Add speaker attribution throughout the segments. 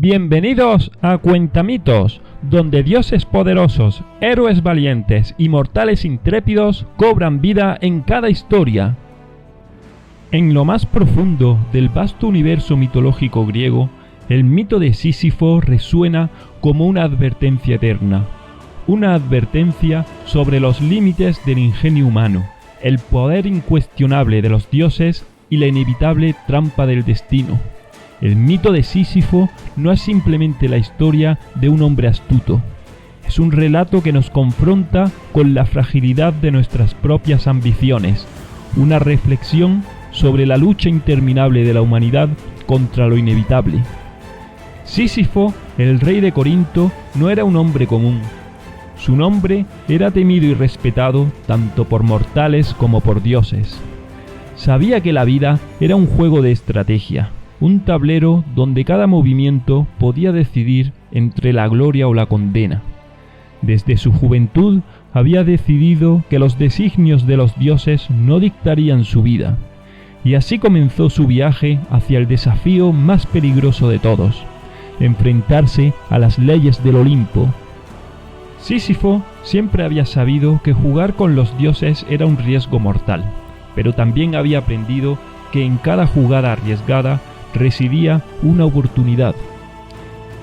Speaker 1: Bienvenidos a Cuentamitos, donde dioses poderosos, héroes valientes y mortales intrépidos cobran vida en cada historia. En lo más profundo del vasto universo mitológico griego, el mito de Sísifo resuena como una advertencia eterna. Una advertencia sobre los límites del ingenio humano, el poder incuestionable de los dioses y la inevitable trampa del destino. El mito de Sísifo no es simplemente la historia de un hombre astuto. Es un relato que nos confronta con la fragilidad de nuestras propias ambiciones, una reflexión sobre la lucha interminable de la humanidad contra lo inevitable. Sísifo, el rey de Corinto, no era un hombre común. Su nombre era temido y respetado tanto por mortales como por dioses. Sabía que la vida era un juego de estrategia, un tablero donde cada movimiento podía decidir entre la gloria o la condena. Desde su juventud había decidido que los designios de los dioses no dictarían su vida, y así comenzó su viaje hacia el desafío más peligroso de todos, enfrentarse a las leyes del Olimpo. Sísifo siempre había sabido que jugar con los dioses era un riesgo mortal, pero también había aprendido que en cada jugada arriesgada residía una oportunidad.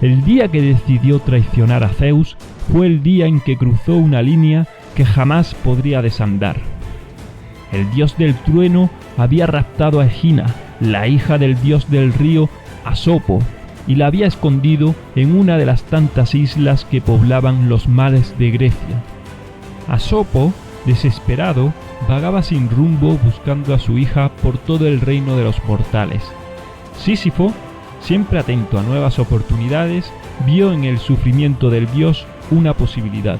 Speaker 1: El día que decidió traicionar a Zeus fue el día en que cruzó una línea que jamás podría desandar. El dios del trueno había raptado a Egina, la hija del dios del río Asopo, y la había escondido en una de las tantas islas que poblaban los mares de Grecia. Asopo, desesperado, vagaba sin rumbo buscando a su hija por todo el reino de los mortales. Sísifo, siempre atento a nuevas oportunidades, vio en el sufrimiento del dios una posibilidad.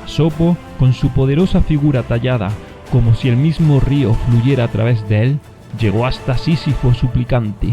Speaker 1: Asopo, con su poderosa figura tallada como si el mismo río fluyera a través de él, llegó hasta Sísifo suplicante.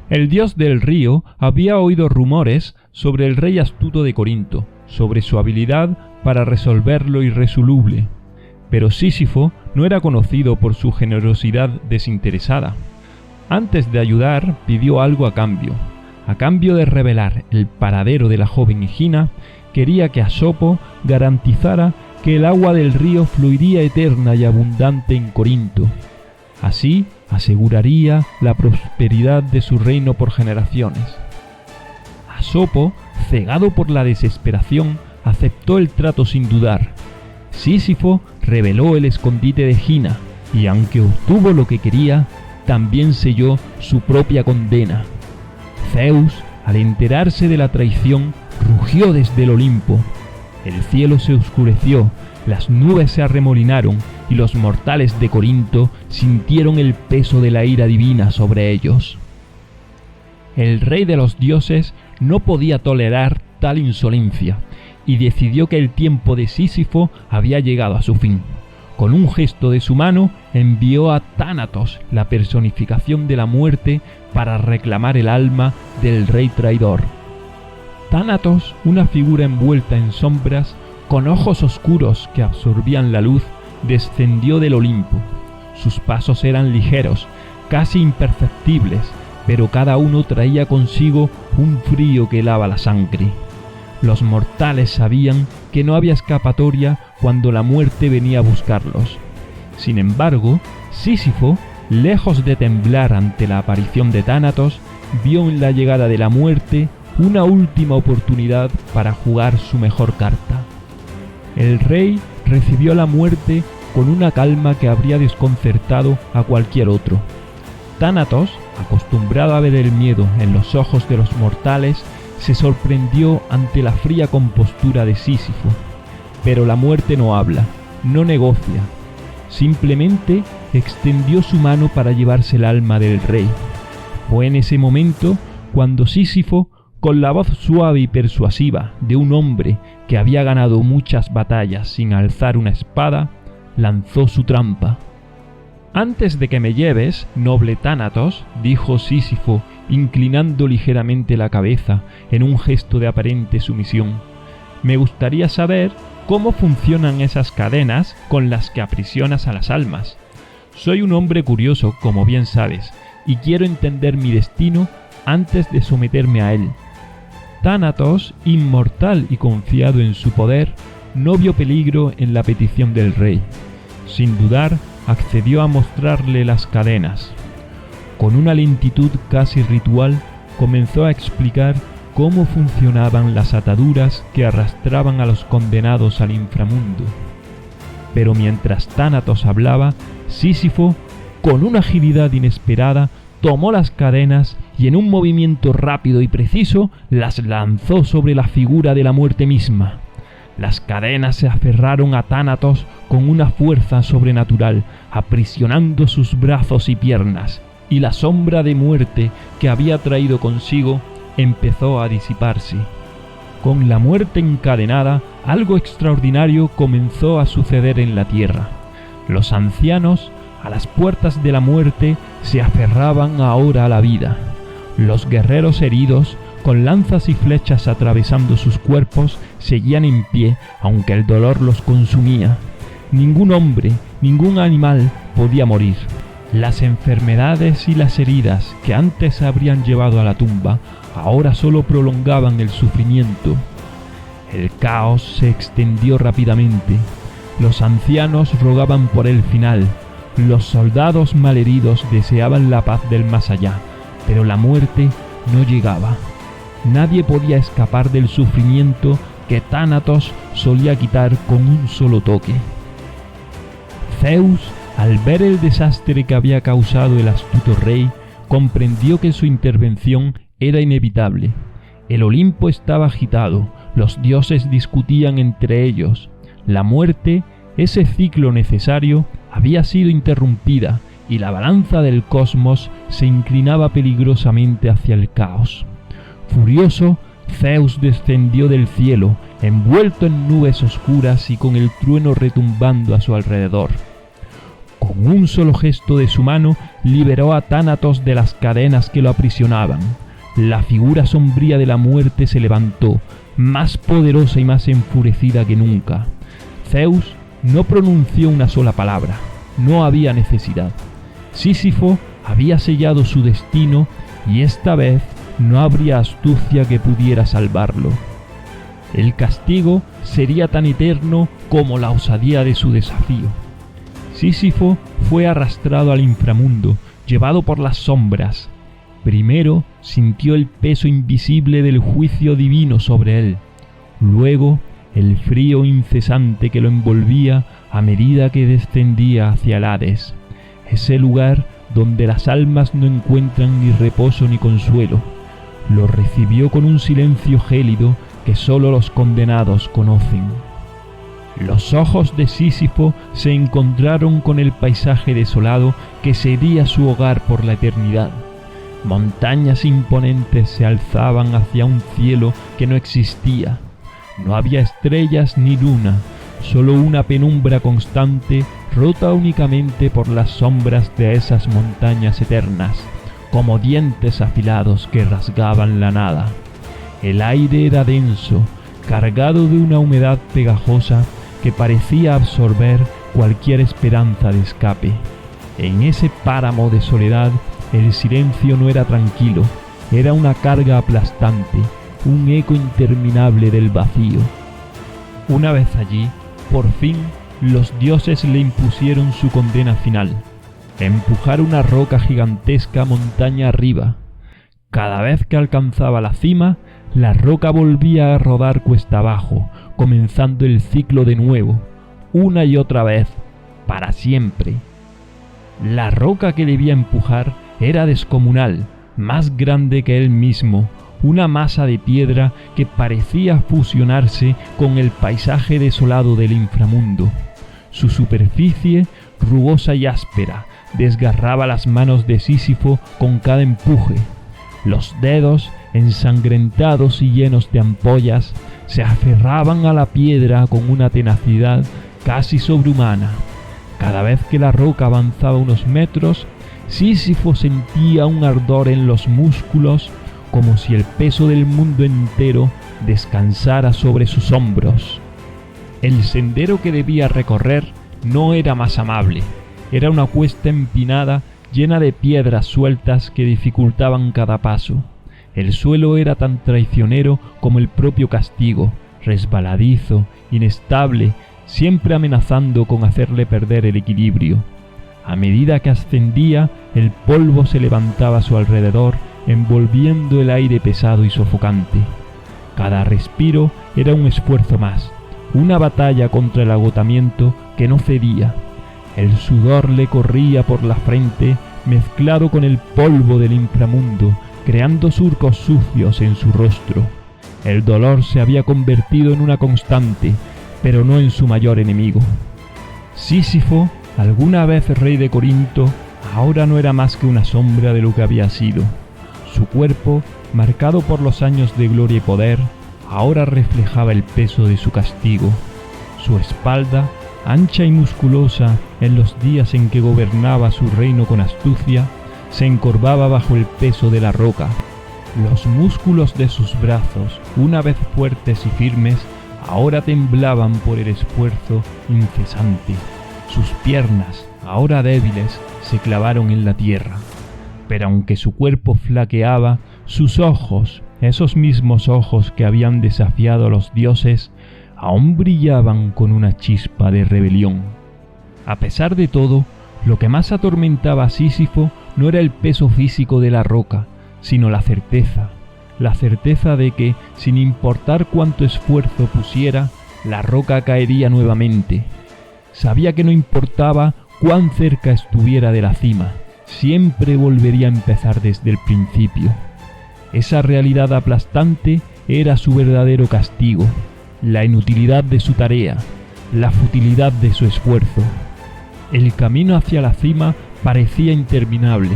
Speaker 1: El dios del río había oído rumores sobre el rey astuto de Corinto, sobre su habilidad para resolver lo irresoluble, pero Sísifo no era conocido por su generosidad desinteresada. Antes de ayudar, pidió algo a cambio. A cambio de revelar el paradero de la joven Egina, quería que Asopo garantizara que el agua del río fluiría eterna y abundante en Corinto. Así aseguraría la prosperidad de su reino por generaciones. Asopo, cegado por la desesperación, aceptó el trato sin dudar. Sísifo reveló el escondite de Egina, y aunque obtuvo lo que quería, también selló su propia condena. Zeus, al enterarse de la traición, rugió desde el Olimpo. El cielo se oscureció, las nubes se arremolinaron y los mortales de Corinto sintieron el peso de la ira divina sobre ellos. El rey de los dioses no podía tolerar tal insolencia y decidió que el tiempo de Sísifo había llegado a su fin. Con un gesto de su mano envió a Tánatos, la personificación de la muerte, para reclamar el alma del rey traidor. Tánatos, una figura envuelta en sombras, con ojos oscuros que absorbían la luz, descendió del Olimpo. Sus pasos eran ligeros, casi imperceptibles, pero cada uno traía consigo un frío que helaba la sangre. Los mortales sabían que no había escapatoria cuando la muerte venía a buscarlos. Sin embargo, Sísifo, lejos de temblar ante la aparición de Tánatos, vio en la llegada de la muerte una última oportunidad para jugar su mejor carta. El rey recibió la muerte con una calma que habría desconcertado a cualquier otro. Tánatos, acostumbrado a ver el miedo en los ojos de los mortales, se sorprendió ante la fría compostura de Sísifo. Pero la muerte no habla, no negocia. Simplemente extendió su mano para llevarse el alma del rey. Fue en ese momento cuando Sísifo, con la voz suave y persuasiva de un hombre que había ganado muchas batallas sin alzar una espada, lanzó su trampa. «Antes de que me lleves, noble Tánatos», dijo Sísifo, inclinando ligeramente la cabeza en un gesto de aparente sumisión, «me gustaría saber cómo funcionan esas cadenas con las que aprisionas a las almas. Soy un hombre curioso, como bien sabes, y quiero entender mi destino antes de someterme a él. Tánatos, inmortal y confiado en su poder, no vio peligro en la petición del rey. Sin dudar, accedió a mostrarle las cadenas. Con una lentitud casi ritual, comenzó a explicar cómo funcionaban las ataduras que arrastraban a los condenados al inframundo. Pero mientras Tánatos hablaba, Sísifo, con una agilidad inesperada, tomó las cadenas y en un movimiento rápido y preciso las lanzó sobre la figura de la muerte misma. Las cadenas se aferraron a Tánatos con una fuerza sobrenatural, aprisionando sus brazos y piernas, y la sombra de muerte que había traído consigo empezó a disiparse. Con la muerte encadenada, algo extraordinario comenzó a suceder en la tierra. Los ancianos, a las puertas de la muerte, se aferraban ahora a la vida. Los guerreros heridos, con lanzas y flechas atravesando sus cuerpos, seguían en pie, aunque el dolor los consumía. Ningún hombre, ningún animal podía morir. Las enfermedades y las heridas que antes habrían llevado a la tumba, ahora solo prolongaban el sufrimiento. El caos se extendió rápidamente. Los ancianos rogaban por el final. Los soldados malheridos deseaban la paz del más allá, pero la muerte no llegaba. Nadie podía escapar del sufrimiento que Tánatos solía quitar con un solo toque. Zeus, al ver el desastre que había causado el astuto rey, comprendió que su intervención era inevitable. El Olimpo estaba agitado, los dioses discutían entre ellos. La muerte, ese ciclo necesario, había sido interrumpida y la balanza del cosmos se inclinaba peligrosamente hacia el caos. Furioso, Zeus descendió del cielo, envuelto en nubes oscuras y con el trueno retumbando a su alrededor. Con un solo gesto de su mano, liberó a Tánatos de las cadenas que lo aprisionaban. La figura sombría de la muerte se levantó, más poderosa y más enfurecida que nunca. Zeus no pronunció una sola palabra, no había necesidad. Sísifo había sellado su destino y esta vez no habría astucia que pudiera salvarlo. El castigo sería tan eterno como la osadía de su desafío. Sísifo fue arrastrado al inframundo, llevado por las sombras. Primero sintió el peso invisible del juicio divino sobre él. Luego el frío incesante que lo envolvía a medida que descendía hacia el Hades, ese lugar donde las almas no encuentran ni reposo ni consuelo. Lo recibió con un silencio gélido que sólo los condenados conocen. Los ojos de Sísifo se encontraron con el paisaje desolado que sería su hogar por la eternidad. Montañas imponentes se alzaban hacia un cielo que no existía. No había estrellas ni luna, solo una penumbra constante rota únicamente por las sombras de esas montañas eternas, como dientes afilados que rasgaban la nada. El aire era denso, cargado de una humedad pegajosa que parecía absorber cualquier esperanza de escape. En ese páramo de soledad, el silencio no era tranquilo, era una carga aplastante, un eco interminable del vacío. Una vez allí, por fin, los dioses le impusieron su condena final: empujar una roca gigantesca montaña arriba. Cada vez que alcanzaba la cima, la roca volvía a rodar cuesta abajo, comenzando el ciclo de nuevo, una y otra vez, para siempre. La roca que debía empujar era descomunal, más grande que él mismo, una masa de piedra que parecía fusionarse con el paisaje desolado del inframundo. Su superficie, rugosa y áspera, desgarraba las manos de Sísifo con cada empuje. Los dedos, ensangrentados y llenos de ampollas, se aferraban a la piedra con una tenacidad casi sobrehumana. Cada vez que la roca avanzaba unos metros, Sísifo sentía un ardor en los músculos, como si el peso del mundo entero descansara sobre sus hombros. El sendero que debía recorrer no era más amable. Era una cuesta empinada llena de piedras sueltas que dificultaban cada paso. El suelo era tan traicionero como el propio castigo, resbaladizo, inestable, siempre amenazando con hacerle perder el equilibrio. A medida que ascendía, el polvo se levantaba a su alrededor, envolviendo el aire pesado y sofocante. Cada respiro era un esfuerzo más, una batalla contra el agotamiento que no cedía. El sudor le corría por la frente, mezclado con el polvo del inframundo, creando surcos sucios en su rostro. El dolor se había convertido en una constante, pero no en su mayor enemigo. Sísifo, alguna vez rey de Corinto, ahora no era más que una sombra de lo que había sido. Su cuerpo, marcado por los años de gloria y poder, ahora reflejaba el peso de su castigo. Su espalda, ancha y musculosa en los días en que gobernaba su reino con astucia, se encorvaba bajo el peso de la roca. Los músculos de sus brazos, una vez fuertes y firmes, ahora temblaban por el esfuerzo incesante. Sus piernas, ahora débiles, se clavaron en la tierra. Pero aunque su cuerpo flaqueaba, sus ojos, esos mismos ojos que habían desafiado a los dioses, aún brillaban con una chispa de rebelión. A pesar de todo, lo que más atormentaba a Sísifo no era el peso físico de la roca, sino la certeza de que, sin importar cuánto esfuerzo pusiera, la roca caería nuevamente. Sabía que no importaba cuán cerca estuviera de la cima, siempre volvería a empezar desde el principio. Esa realidad aplastante era su verdadero castigo, la inutilidad de su tarea, la futilidad de su esfuerzo. El camino hacia la cima parecía interminable.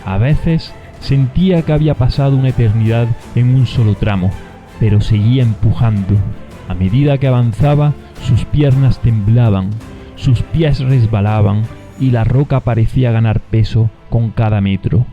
Speaker 1: A veces sentía que había pasado una eternidad en un solo tramo, pero seguía empujando. A medida que avanzaba, sus piernas temblaban, sus pies resbalaban y la roca parecía ganar peso con cada metro.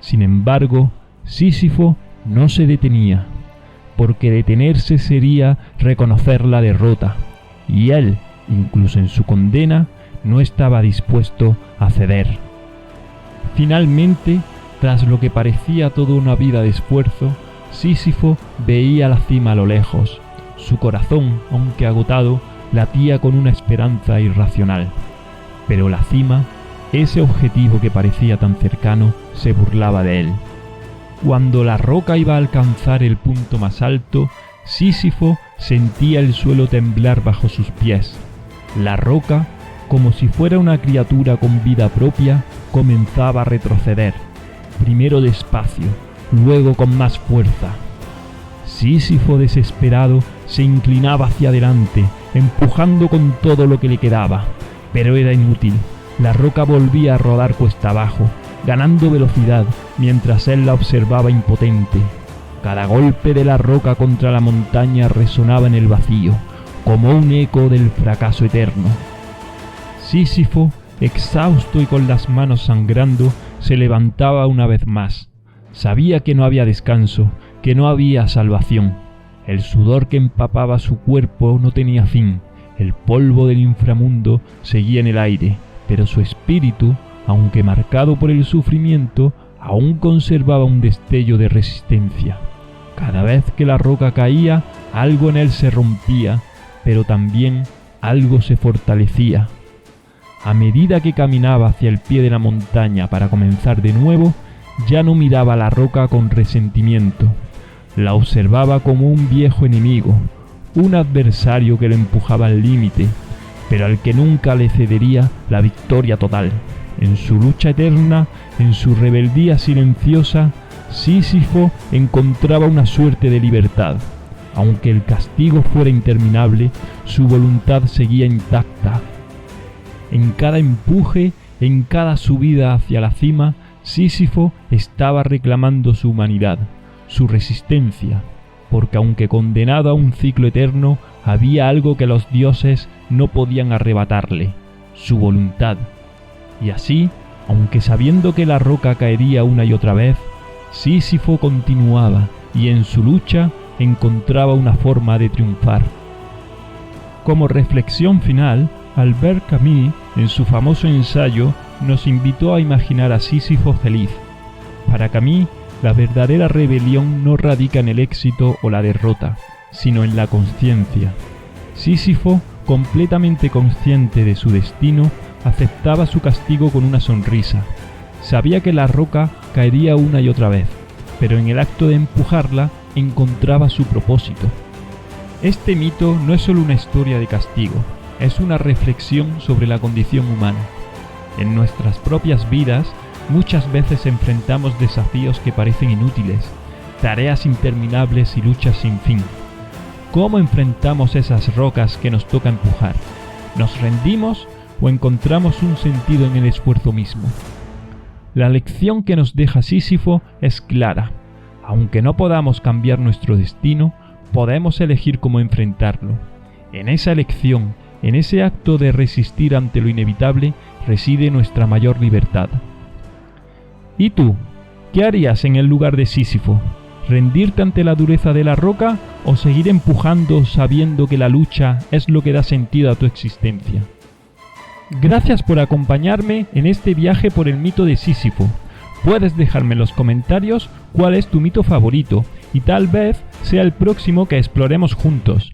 Speaker 1: Sin embargo, Sísifo no se detenía, porque detenerse sería reconocer la derrota, y él, incluso en su condena, no estaba dispuesto a ceder. Finalmente, tras lo que parecía toda una vida de esfuerzo, Sísifo veía la cima a lo lejos. Su corazón, aunque agotado, latía con una esperanza irracional. Pero la cima, ese objetivo que parecía tan cercano, se burlaba de él. Cuando la roca iba a alcanzar el punto más alto, Sísifo sentía el suelo temblar bajo sus pies. La roca, como si fuera una criatura con vida propia, comenzaba a retroceder, primero despacio, luego con más fuerza. Sísifo, desesperado, se inclinaba hacia adelante, empujando con todo lo que le quedaba, pero era inútil. La roca volvía a rodar cuesta abajo, ganando velocidad mientras él la observaba impotente. Cada golpe de la roca contra la montaña resonaba en el vacío, como un eco del fracaso eterno. Sísifo, exhausto y con las manos sangrando, se levantaba una vez más. Sabía que no había descanso, que no había salvación. El sudor que empapaba su cuerpo no tenía fin. El polvo del inframundo seguía en el aire, pero su espíritu, aunque marcado por el sufrimiento, aún conservaba un destello de resistencia. Cada vez que la roca caía, algo en él se rompía, pero también algo se fortalecía. A medida que caminaba hacia el pie de la montaña para comenzar de nuevo, ya no miraba a la roca con resentimiento. La observaba como un viejo enemigo, un adversario que le empujaba al límite, pero al que nunca le cedería la victoria total. En su lucha eterna, en su rebeldía silenciosa, Sísifo encontraba una suerte de libertad. Aunque el castigo fuera interminable, su voluntad seguía intacta. En cada empuje, en cada subida hacia la cima, Sísifo estaba reclamando su humanidad, su resistencia, porque aunque condenado a un ciclo eterno, había algo que los dioses no podían arrebatarle, su voluntad. Y así, aunque sabiendo que la roca caería una y otra vez, Sísifo continuaba y en su lucha encontraba una forma de triunfar. Como reflexión final, Albert Camus, en su famoso ensayo, nos invitó a imaginar a Sísifo feliz. Para Camus, La verdadera rebelión no radica en el éxito o la derrota, sino en la conciencia. Sísifo, completamente consciente de su destino, aceptaba su castigo con una sonrisa. Sabía que la roca caería una y otra vez, pero en el acto de empujarla encontraba su propósito. Este mito no es solo una historia de castigo, es una reflexión sobre la condición humana. En nuestras propias vidas, muchas veces enfrentamos desafíos que parecen inútiles, tareas interminables y luchas sin fin. ¿Cómo enfrentamos esas rocas que nos toca empujar? ¿Nos rendimos o encontramos un sentido en el esfuerzo mismo? La lección que nos deja Sísifo es clara. Aunque no podamos cambiar nuestro destino, podemos elegir cómo enfrentarlo. En esa elección, en ese acto de resistir ante lo inevitable, reside nuestra mayor libertad. ¿Y tú? ¿Qué harías en el lugar de Sísifo? ¿Rendirte ante la dureza de la roca o seguir empujando sabiendo que la lucha es lo que da sentido a tu existencia? Gracias por acompañarme en este viaje por el mito de Sísifo. Puedes dejarme en los comentarios cuál es tu mito favorito y tal vez sea el próximo que exploremos juntos.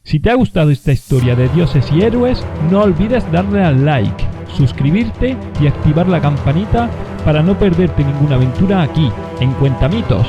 Speaker 1: Si te ha gustado esta historia de dioses y héroes, no olvides darle al like, suscribirte y activar la campanita para no perderte ninguna aventura aquí, en Cuentamitos.